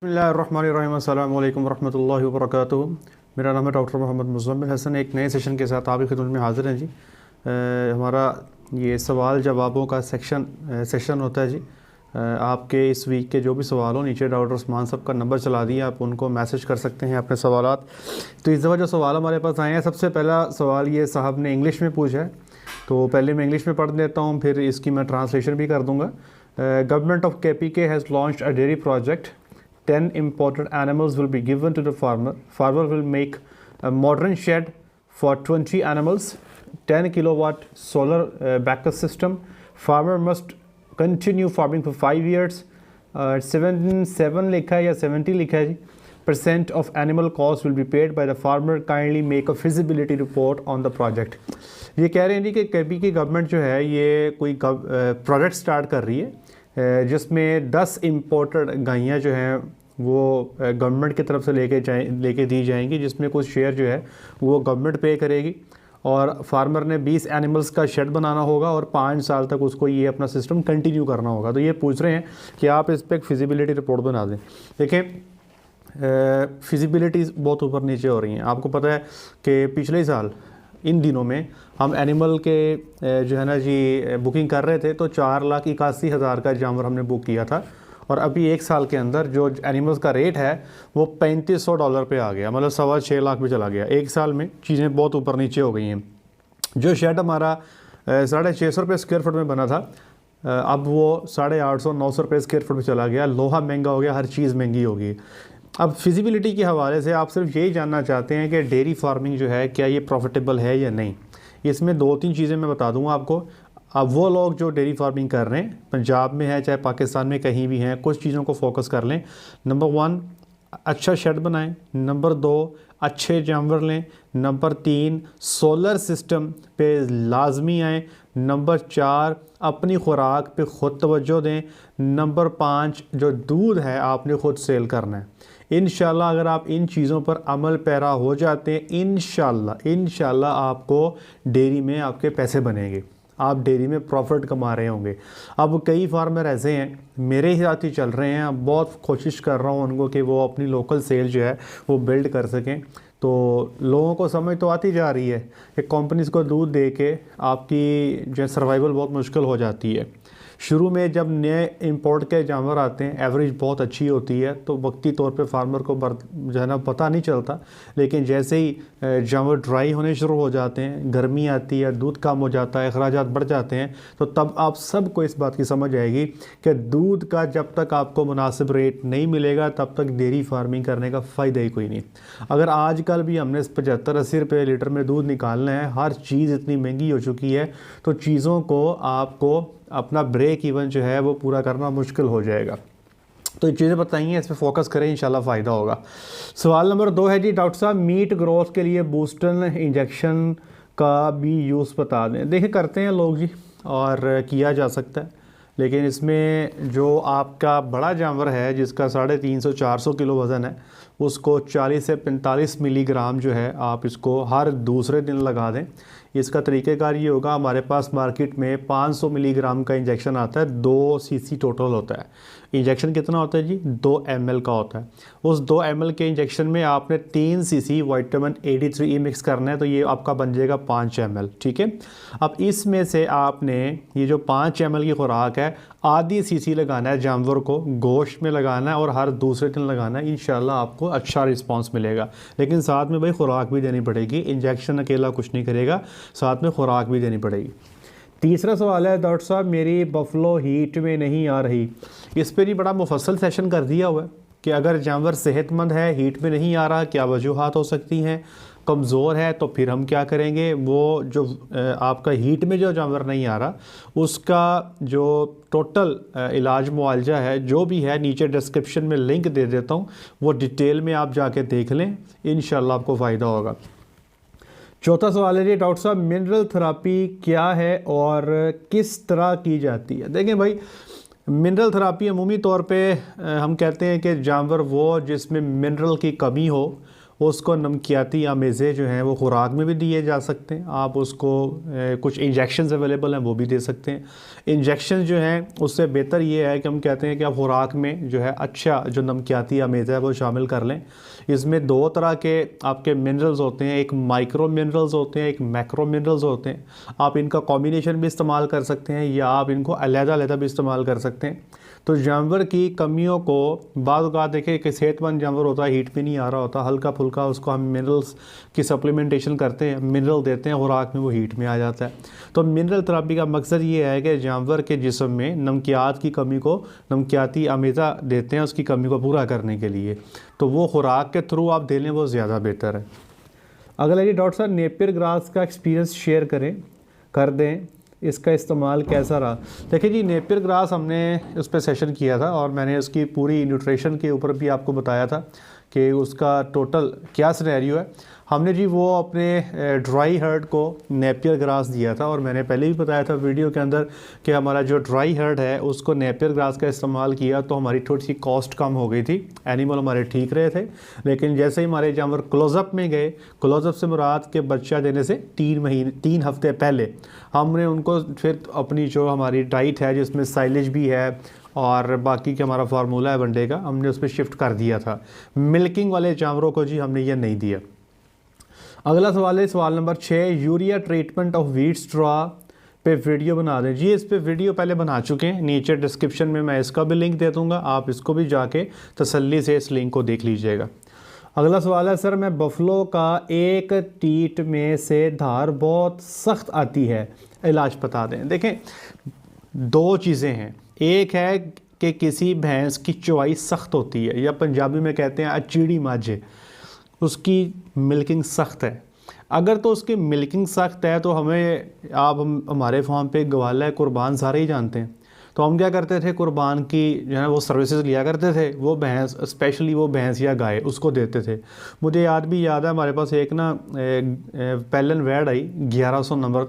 बिस्मिल्लाहिर्रहमानिर्रहीम अस्सलाम वालेकुम वरहमतुल्लाहि वबरकातुहू। मेरा नाम है डॉक्टर मोहम्मद मुज़म्मिल हसन। एक नए सेशन के साथ आपकी खिदमत में हाज़िर हैं जी। हमारा ये सवाल जवाबों का सेशन होता है जी। आपके इस वीक के जो भी सवाल हो, नीचे डॉक्टर उस्मान साहब का नंबर चला दिया, आप उनको मैसेज कर सकते हैं अपने सवालात। तो इस दफ़ा जो सवाल हमारे पास आए हैं, सबसे पहला सवाल ये साहब ने इंग्लिश में पूछा है, तो पहले मैं इंग्लिश में पढ़ देता हूँ, फिर इसकी मैं ट्रांसलेशन भी कर दूँगा। Government of KPK has launched a dairy project. 10 imported animals will be given to the farmer. Farmer will make a modern shed for 20 animals, 10 kilowatt solar backup system. Farmer must continue farming for 5 years. 7 लिखा है या 70 लिखा है जी. Percent of animal cost will be paid by the farmer. Kindly make a feasibility report on the project. ये कह रहे हैं जी कि KPK की गवर्नमेंट जो है ये कोई प्रोजेक्ट स्टार्ट कर रही है जिसमें 10 इम्पोर्टेड गायें जो हैं वो गवर्नमेंट की तरफ से लेके दी जाएंगी, जिसमें कुछ शेयर जो है वो गवर्नमेंट पे करेगी और फार्मर ने 20 एनिमल्स का शेड बनाना होगा और 5 साल तक उसको ये अपना सिस्टम कंटिन्यू करना होगा। तो ये पूछ रहे हैं कि आप इस पर एक फिजिबिलिटी रिपोर्ट बना दें। देखें, फिजिबिलिटीज़ बहुत ऊपर नीचे हो रही हैं। आपको पता है कि पिछले साल इन दिनों में हम एनिमल के जो है ना जी बुकिंग कर रहे थे, तो 4,81,000 का जानवर हमने बुक किया था और अभी एक साल के अंदर जो एनिमल्स का रेट है वो $3500 पे आ गया, मतलब 6.25 लाख पे चला गया। एक साल में चीज़ें बहुत ऊपर नीचे हो गई हैं। जो शेड हमारा 650 रुपये स्क्वायर फुट में बना था, अब वो 850-900 रुपये स्क्वायर फुट पे चला गया। लोहा महंगा हो गया, हर चीज़ महंगी होगी। अब फिजिबिलिटी के हवाले से आप सिर्फ यही जानना चाहते हैं कि डेयरी फार्मिंग जो है क्या ये प्रॉफिटेबल है या नहीं। इसमें 2-3 चीज़ें मैं बता दूंगा आपको। अब वो लोग जो डेयरी फार्मिंग कर रहे हैं, पंजाब में है चाहे पाकिस्तान में कहीं भी हैं, कुछ चीज़ों को फोकस कर लें। नंबर 1, अच्छा शेड बनाएं। नंबर 2, अच्छे जानवर लें। नंबर 3, सोलर सिस्टम पे लाजमी आएँ। नंबर 4, अपनी खुराक पे ख़ुद तवज्जो दें। नंबर 5, जो दूध है आपने ख़ुद सेल करना है। इंशाल्लाह अगर आप इन चीज़ों पर अमल पैरा हो जाते हैं, इंशाल्लाह आपको डेयरी में आपके पैसे बनेंगे, आप डेयरी में प्रॉफिट कमा रहे होंगे। अब कई फार्मर ऐसे हैं, मेरे ही साथ ही चल रहे हैं, अब बहुत कोशिश कर रहा हूँ उनको कि वो अपनी लोकल सेल जो है वो बिल्ड कर सकें। तो लोगों को समझ तो आती जा रही है कि कंपनीज़ को दूध दे के आपकी जो है सर्वाइवल बहुत मुश्किल हो जाती है। शुरू में जब नए इंपोर्ट के जानवर आते हैं, एवरेज बहुत अच्छी होती है, तो वक्ती तौर पे फार्मर को जो है ना पता नहीं चलता। लेकिन जैसे ही जानवर ड्राई होने शुरू हो जाते हैं, गर्मी आती है, दूध कम हो जाता है, अखराजात बढ़ जाते हैं, तो तब आप सबको इस बात की समझ आएगी कि दूध का जब तक आपको मुनासिब रेट नहीं मिलेगा तब तक डेयरी फार्मिंग करने का फ़ायदा ही कोई नहीं। अगर आजकल भी हमने 75-80 रुपये लीटर में दूध निकालना है, हर चीज़ इतनी महंगी हो चुकी है, तो चीज़ों को आपको अपना ब्रेक इवन जो है वो पूरा करना मुश्किल हो जाएगा। तो ये चीज़ें बताइए, इस पर फोकस करें, इंशाल्लाह फ़ायदा होगा। सवाल नंबर 2 है जी, डॉक्टर साहब मीट ग्रोथ के लिए बूस्टर इंजेक्शन का भी यूज़ बता दें। देखिए, करते हैं लोग जी और किया जा सकता है, लेकिन इसमें जो आपका बड़ा जानवर है जिसका 350-400 किलो वज़न है, उसको 40 से 45 मिलीग्राम जो है आप इसको हर दूसरे दिन लगा दें। इसका तरीक़ेकार ये होगा, हमारे पास मार्केट में 500 मिलीग्राम का इंजेक्शन आता है, 2 सीसी टोटल होता है। इंजेक्शन कितना होता है जी? 2 ml का होता है। उस 2 ml के इंजेक्शन में आपने 3 सीसी विटामिन AD3E मिक्स करना है, तो ये आपका बन जाएगा 5 ml। ठीक है, अब इसमें से आपने ये जो 5 ml की खुराक है, आधी सीसी लगाना है जानवर को, गोश्त में लगाना है और हर दूसरे दिन लगाना है। इंशाल्लाह आपको अच्छा रिस्पांस मिलेगा। लेकिन साथ में भाई खुराक भी देनी पड़ेगी, इंजेक्शन अकेला कुछ नहीं करेगा, साथ में खुराक भी देनी पड़ेगी। तीसरा सवाल है, डॉक्टर साहब मेरी बफलो हीट में नहीं आ रही। इस पर ही बड़ा मुफस्सल सेशन कर दिया हुआ है कि अगर जानवर सेहतमंद है, हीट में नहीं आ रहा, क्या वजूहात हो सकती हैं। कमज़ोर है तो फिर हम क्या करेंगे, वो जो आपका हीट में जो जानवर नहीं आ रहा उसका जो टोटल इलाज मुआवजा है जो भी है, नीचे डिस्क्रिप्शन में लिंक दे देता हूँ, वो डिटेल में आप जाके देख लें, इंशाल्लाह आपको फ़ायदा होगा। चौथा सवाल है जी, डॉक्टर साहब मिनरल थेरापी क्या है और किस तरह की जाती है। देखें भाई, मिनरल थेरापी अमूमी तौर पे हम कहते हैं कि जानवर वो जिसमें मिनरल की कमी हो उसको नमकियाती आमेज़े जो हैं वो खुराक में भी दिए जा सकते हैं। आप उसको कुछ इंजेक्शंस अवेलेबल हैं वो भी दे सकते हैं। इंजेक्शन जो हैं उससे बेहतर ये है कि हम कहते हैं कि आप खुराक में जो है अच्छा जो नमकियाती आमेज़ा है वो शामिल कर लें। इसमें दो तरह के आपके मिनरल्स होते हैं, एक माइक्रो मिनरल्स होते हैं, एक मैक्रो मिनरल्स होते हैं। आप इनका कॉम्बिनेशन भी इस्तेमाल कर सकते हैं या आप इनको अलग-अलग भी इस्तेमाल कर सकते हैं। तो जानवर की कमियों को बाद औक़ात देखें कि सेहतमंद जानवर होता है, हीट पे नहीं आ रहा होता, हल्का फुल्का उसको हम मिनरल्स की सप्लीमेंटेशन करते हैं, मिनरल देते हैं खुराक में, वो हीट में आ जाता है। तो मिनरल थेरेपी का मकसद ये है कि जानवर के जिस्म में नमकियात की कमी को, नमकियाती अमेज़ा देते हैं उसकी कमी को पूरा करने के लिए, तो वो खुराक के थ्रू आप दे लें वो ज़्यादा बेहतर है। अगला जी डॉक्टर साहब नेपियर ग्रास का एक्सपीरियंस शेयर कर दें, इसका इस्तेमाल कैसा रहा। देखिए जी नेपियर ग्रास हमने उस पर सेशन किया था और मैंने उसकी पूरी न्यूट्रिशन के ऊपर भी आपको बताया था कि उसका टोटल क्या सिनेरियो है। हमने जी वो अपने ड्राई हर्ड को नेपियर ग्रास दिया था और मैंने पहले भी बताया था वीडियो के अंदर कि हमारा जो ड्राई हर्ड है उसको नेपियर ग्रास का इस्तेमाल किया तो हमारी थोड़ी सी कॉस्ट कम हो गई थी, एनिमल हमारे ठीक रहे थे। लेकिन जैसे ही हमारे जानवर क्लोज़अप में गए, क्लोज़अप से मुराद के बच्चा देने से 3 हफ्ते पहले हमने उनको फिर अपनी जो हमारी डाइट है जिसमें साइलेज भी है और बाकी का हमारा फार्मूला है वनडे का, हमने उस पर शिफ्ट कर दिया था। मिल्किंग वाले जानवरों को जी हमने ये नहीं दिया। अगला सवाल है सवाल number 6, urea treatment of wheat straw पे वीडियो बना दें। जी इस पे वीडियो पहले बना चुके हैं, नीचे डिस्क्रिप्शन में मैं इसका भी लिंक दे दूँगा, आप इसको भी जाके तसल्ली से इस लिंक को देख लीजिएगा। अगला सवाल है सर मैं बफलो का एक टीट में से धार बहुत सख्त आती है, इलाज बता दें। देखें दो चीज़ें हैं, एक है कि किसी भैंस की चौवाई सख्त होती है या पंजाबी में कहते हैं अचीड़ी माझे, उसकी मिल्किंग सख्त है। अगर तो उसकी मिल्किंग सख्त है तो हमारे फार्म पे गवाला कुर्बान सारे ही जानते हैं, तो हम क्या करते थे कुर्बान की जो है वो सर्विसेज लिया करते थे, वो भैंस स्पेशली वो भैंस या गाय उसको देते थे। मुझे याद है हमारे पास एक ना पेलन वैड आई 1100 नंबर।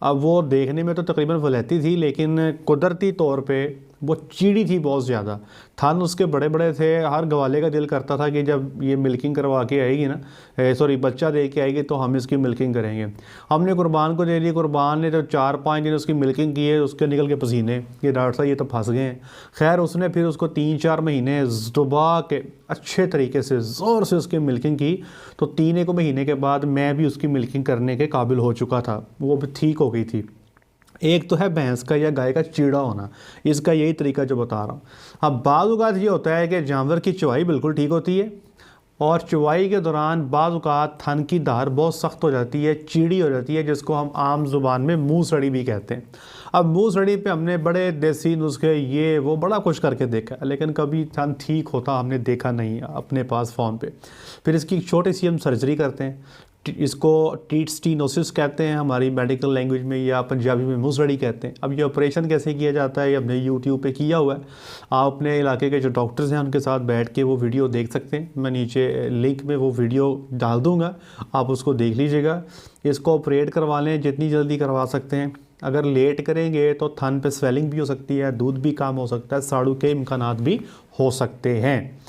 अब वो देखने में तो तकरीबन वलैती थी लेकिन कुदरती तौर पे वो चीड़ी थी बहुत ज़्यादा, थन उसके बड़े बड़े थे। हर गवाले का दिल करता था कि जब ये मिल्किंग करवा के आएगी ना, बच्चा दे के आएगी तो हम इसकी मिल्किंग करेंगे। हमने कुर्बान को दे दी, कुर्बान ने तो 4-5 दिन उसकी मिल्किंग की है, उसके निकल के पसीने कि डॉक्टर साहब ये तो फंस गए हैं। खैर उसने फिर उसको 3-4 महीने दबा के अच्छे तरीके से ज़ोर से उसकी मिल्किंग की, तो 3 महीने के बाद मैं भी उसकी मिल्किंग करने के काबिल हो चुका था, वो भी ठीक हो गई थी। एक तो है भैंस का या गाय का चीड़ा होना, इसका यही तरीका जो बता रहा हूँ। अब बाज़ औक़ात ये होता है कि जानवर की चौवाई बिल्कुल ठीक होती है और चौवाई के दौरान बाज़ औक़ात थन की धार बहुत सख्त हो जाती है, चीड़ी हो जाती है, जिसको हम आम ज़ुबान में मुँह सड़ी भी कहते हैं। अब मुँह सड़ी पे हमने बड़े देसी नुस्खे ये वो बड़ा कुछ करके देखा लेकिन कभी थन ठीक होता हमने देखा नहीं अपने पास फार्म पे। फिर इसकी छोटी सी हम सर्जरी करते हैं, इसको टीट स्टीनोसिस कहते हैं हमारी मेडिकल लैंग्वेज में, या पंजाबी में मुँहसड़ी कहते हैं। अब ये ऑपरेशन कैसे किया जाता है ये हमने यूट्यूब पे किया हुआ है, आप अपने इलाके के जो डॉक्टर्स हैं उनके साथ बैठ के वो वीडियो देख सकते हैं। मैं नीचे लिंक में वो वीडियो डाल दूँगा, आप उसको देख लीजिएगा। इसको ऑपरेट करवा लें जितनी जल्दी करवा सकते हैं, अगर लेट करेंगे तो थन पे स्वेलिंग भी हो सकती है, दूध भी कम हो सकता है, साड़ू के इम्कानात भी हो सकते हैं।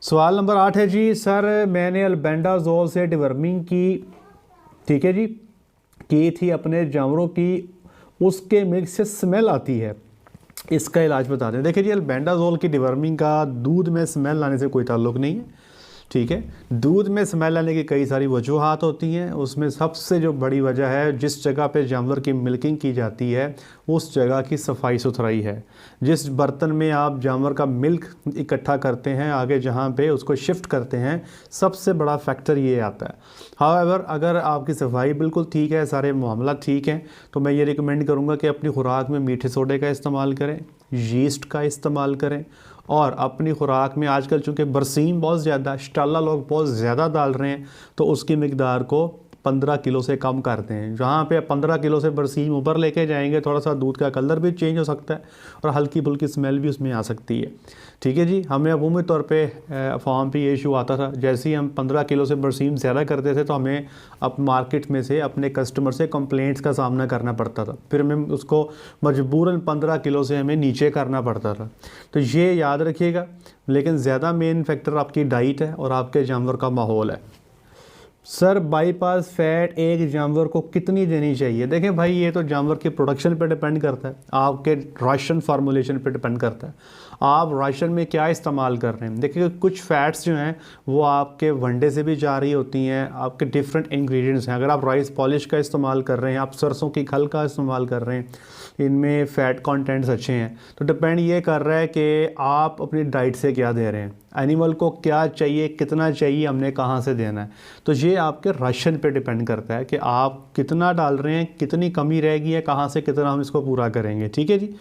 सवाल नंबर 8 है जी सर मैंने अल्बेंडाजोल से डिवर्मिंग की, ठीक है जी, की थी अपने जानवरों की, उसके मिल्क से स्मेल आती है, इसका इलाज बता दें। देखिए जी अल्बेंडाजोल की डिवर्मिंग का दूध में स्मेल लाने से कोई ताल्लुक़ नहीं है, ठीक है। दूध में स्मेल आने की कई सारी वजूहात होती हैं, उसमें सबसे जो बड़ी वजह है जिस जगह पे जानवर की मिल्किंग की जाती है उस जगह की सफाई सुथराई है। जिस बर्तन में आप जानवर का मिल्क इकट्ठा करते हैं आगे जहाँ पे उसको शिफ्ट करते हैं, सबसे बड़ा फैक्टर ये आता है। हाउएवर अगर आपकी सफाई बिल्कुल ठीक है, सारे मामला ठीक हैं, तो मैं ये रिकमेंड करूँगा कि अपनी खुराक में मीठे सोडे का इस्तेमाल करें, यीस्ट का इस्तेमाल करें और अपनी खुराक में आजकल चूँकि बरसीम बहुत ज़्यादा, शाला लोग बहुत ज़्यादा डाल रहे हैं, तो उसकी मिकदार को 15 किलो से कम करते हैं। जहाँ पे 15 किलो से बरसीम ऊपर लेके जाएंगे, थोड़ा सा दूध का कलर भी चेंज हो सकता है और हल्की फुल्की स्मेल भी उसमें आ सकती है। ठीक है जी। हमें अमूमी तौर पे फार्म पे ये इशू आता था, जैसे ही हम 15 किलो से बरसीम ज़्यादा करते थे तो हमें अब मार्केट में से अपने कस्टमर से कंप्लेंट्स का सामना करना पड़ता था, फिर हमें उसको मजबूरन 15 किलो से हमें नीचे करना पड़ता था। तो ये याद रखिएगा। लेकिन ज़्यादा मेन फैक्टर आपकी डाइट है और आपके जानवर का माहौल है। सर बाईपास फैट एक जानवर को कितनी देनी चाहिए? देखें भाई, ये तो जानवर के प्रोडक्शन पे डिपेंड करता है, आपके राशन फार्मूलेशन पे डिपेंड करता है, आप राशन में क्या इस्तेमाल कर रहे हैं। देखिए कुछ फैट्स जो हैं वो आपके वनडे से भी जा रही होती हैं, आपके डिफरेंट इंग्रेडिएंट्स हैं। अगर आप राइस पॉलिश का इस्तेमाल कर रहे हैं, आप सरसों की खल का इस्तेमाल कर रहे हैं, इनमें फ़ैट कंटेंट्स अच्छे हैं। तो डिपेंड ये कर रहा है कि आप अपनी डाइट से क्या दे रहे हैं, एनिमल को क्या चाहिए, कितना चाहिए, हमने कहाँ से देना है। तो ये आपके राशन पे डिपेंड करता है कि आप कितना डाल रहे हैं, कितनी कमी रहेगी है, कहाँ से कितना हम इसको पूरा करेंगे। ठीक है जी।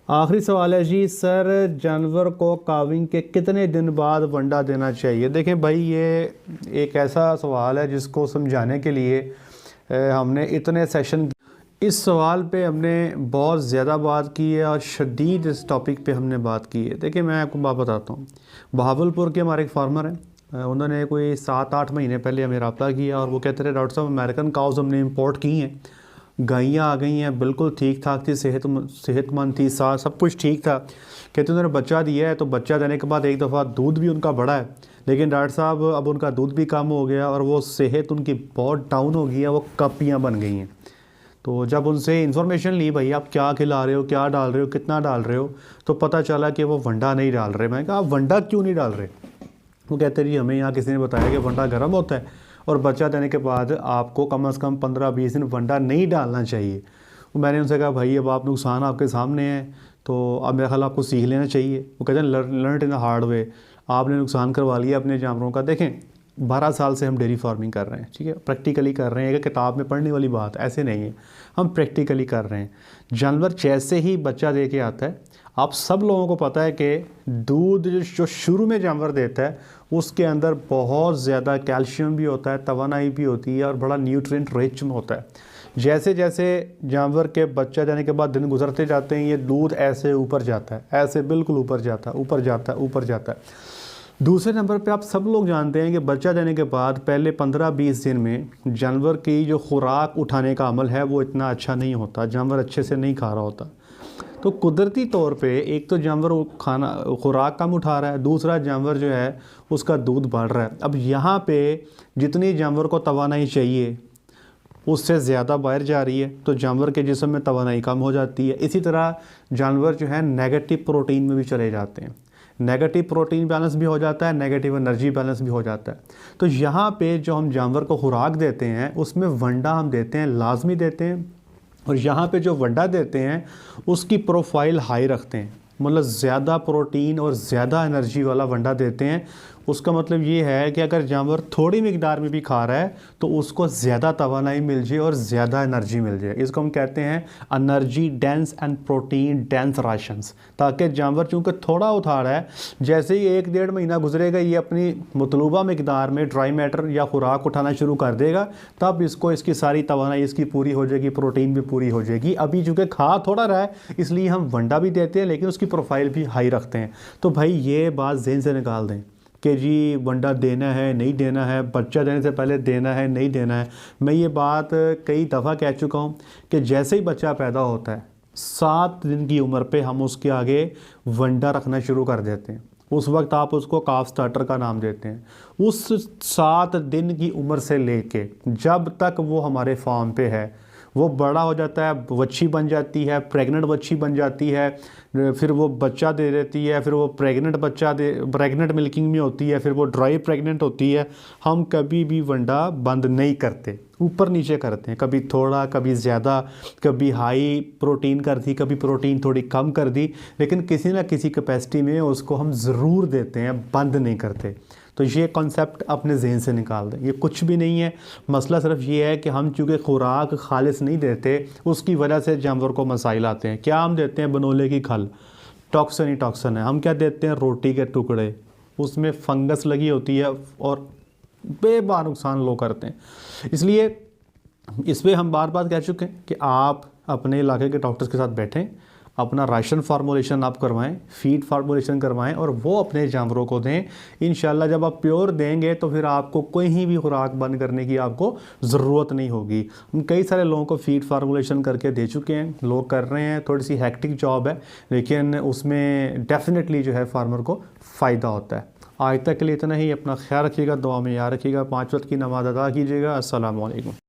आखिरी सवाल है जी, सर जानवर को काविंग के कितने दिन बाद वंडा देना चाहिए? देखें भाई, ये एक ऐसा सवाल है जिसको समझाने के लिए हमने इतने सेशन, इस सवाल पे हमने बहुत ज़्यादा बात की है और शदीद इस टॉपिक पे हमने बात की है। देखिए मैं आपको बात बताता हूँ। बहावलपुर के हमारे एक फार्मर हैं, उन्होंने कोई 7-8 महीने पहले हमें रब्ता किया और वो कहते रहे डॉक्टर साहब अमेरिकन काउज़ हमने इंपोर्ट की हैं, गायें आ गई हैं, बिल्कुल ठीक ठाक थी, सेहतमंद थी, सब कुछ ठीक था। कहते उन्होंने बच्चा दिया है, तो बच्चा देने के बाद एक दफ़ा दूध भी उनका बढ़ा है, लेकिन डॉक्टर साहब अब उनका दूध भी कम हो गया और वो सेहत उनकी बहुत डाउन हो गई है, वो कपियाँ बन गई हैं। तो जब उनसे इन्फॉर्मेशन ली, भाई आप क्या खिला रहे हो, क्या डाल रहे हो, कितना डाल रहे हो, तो पता चला कि वो वंडा नहीं डाल रहे। मैंने कहा आप वंडा क्यों नहीं डाल रहे? वो कहते जी हमें यहाँ किसी ने बताया कि वंडा गर्म होता है और बच्चा देने के बाद आपको कम से कम 15-20 दिन वंडा नहीं डालना चाहिए। तो मैंने उनसे कहा भाई अब आप नुकसान आपके सामने हैं, तो अब मेरा ख्याल आपको सीख लेना चाहिए। वो कहते हैं learn in the hard way, आपने नुकसान करवा लिया अपने जानवरों का। देखें 12 साल से हम डेयरी फार्मिंग कर रहे हैं, ठीक है, प्रैक्टिकली कर रहे हैं। एक किताब में पढ़ने वाली बात ऐसे नहीं है, हम प्रैक्टिकली कर रहे हैं। जानवर जैसे ही बच्चा दे के आता है, आप सब लोगों को पता है कि दूध जो शुरू में जानवर देता है उसके अंदर बहुत ज़्यादा कैल्शियम भी होता है, तवानाई भी होती है और बड़ा न्यूट्रिएंट रिच होता है। जैसे जैसे जानवर के बच्चा देने के बाद दिन गुजरते जाते हैं, ये दूध ऐसे ऊपर जाता है, ऐसे बिल्कुल ऊपर जाता है, ऊपर जाता है, ऊपर जाता है। दूसरे नंबर पे आप सब लोग जानते हैं कि बच्चा देने के बाद पहले 15-20 दिन में जानवर की जो खुराक उठाने का अमल है वो इतना अच्छा नहीं होता, जानवर अच्छे से नहीं खा रहा होता। तो कुदरती तौर पे एक तो जानवर खाना खुराक कम उठा रहा है, दूसरा जानवर जो है उसका दूध बढ़ रहा है। अब यहाँ पे जितनी जानवर को तवानाई चाहिए उससे ज़्यादा बाहर जा रही है, तो जानवर के जिस्म में तवानाई कम हो जाती है। इसी तरह जानवर जो है नेगेटिव प्रोटीन में भी चले जाते हैं, नेगेटिव प्रोटीन बैलेंस भी हो जाता है, नेगेटिव एनर्जी बैलेंस भी हो जाता है। तो यहाँ पे जो हम जानवर को खुराक देते हैं उसमें वंडा हम देते हैं, लाजमी देते हैं। और यहाँ पे जो वंडा देते हैं उसकी प्रोफाइल हाई रखते हैं, मतलब ज़्यादा प्रोटीन और ज़्यादा एनर्जी वाला वंडा देते हैं। उसका मतलब ये है कि अगर जानवर थोड़ी मिकदार में भी खा रहा है तो उसको ज़्यादा तवानाई मिल जाए और ज़्यादा एनर्जी मिल जाए। इसको हम कहते हैं energy dense and protein dense rations, ताकि जानवर चूँकि थोड़ा उठा रहा है, जैसे ही 1-1.5 महीना गुजरेगा ये अपनी मतलूबा मिकदार में ड्राई मैटर या खुराक उठाना शुरू कर देगा, तब इसको इसकी सारी तवानाई इसकी पूरी हो जाएगी, प्रोटीन भी पूरी हो जाएगी। अभी चूँकि खा थोड़ा रहा है इसलिए हम वंडा भी देते हैं लेकिन उसकी प्रोफाइल भी हाई रखते हैं। तो भाई ये बात ज़हन से निकाल दें कि जी वंडा देना है नहीं देना है, बच्चा देने से पहले देना है नहीं देना है। मैं ये बात कई दफ़ा कह चुका हूँ कि जैसे ही बच्चा पैदा होता है 7 दिन की उम्र पे हम उसके आगे वंडा रखना शुरू कर देते हैं। उस वक्त आप उसको काफ स्टार्टर का नाम देते हैं। उस 7 दिन की उम्र से लेके जब तक वो हमारे फार्म पे है, वो बड़ा हो जाता है, बच्ची बन जाती है, प्रेग्नेंट बच्ची बन जाती है, फिर वो बच्चा दे देती है, फिर वो प्रेग्नेंट मिल्किंग में होती है, फिर वो ड्राई प्रेग्नेंट होती है। हम कभी भी वंडा बंद नहीं करते, ऊपर नीचे करते हैं, कभी थोड़ा कभी ज़्यादा, कभी हाई प्रोटीन कर दी, कभी प्रोटीन थोड़ी कम कर दी, लेकिन किसी ना किसी कैपेसिटी में उसको हम ज़रूर देते हैं, बंद नहीं करते। तो ये कॉन्सेप्ट अपने जहन से निकाल दें, ये कुछ भी नहीं है। मसला सिर्फ ये है कि हम चूँकि खुराक खालिस नहीं देते उसकी वजह से जानवर को मसाइल आते हैं। क्या हम देते हैं? बनोले की खल, टॉक्सन ही टॉक्सन है। हम क्या देते हैं? रोटी के टुकड़े, उसमें फंगस लगी होती है और बेबार नुकसान लोग करते हैं। इसलिए इस पर हम बार बार कह चुके हैं कि आप अपने इलाके के डॉक्टर्स के साथ बैठें, अपना राशन फार्मूलेशन आप करवाएं, फीड फार्मूलेशन करवाएं और वो अपने जानवरों को दें। इंशाल्लाह जब आप प्योर देंगे तो फिर आपको कहीं भी खुराक बंद करने की आपको ज़रूरत नहीं होगी। हम कई सारे लोगों को फीड फार्मूलेशन करके दे चुके हैं, लोग कर रहे हैं, थोड़ी सी हैक्टिक जॉब है लेकिन उसमें डेफिनेटली जो है फार्मर को फ़ायदा होता है। आज तक के लिए इतना ही। अपना ख्याल रखिएगा, दुआ में याद रखिएगा, 5 वक्त की नमाज़ अदा कीजिएगा। अस्सलामु अलैकुम।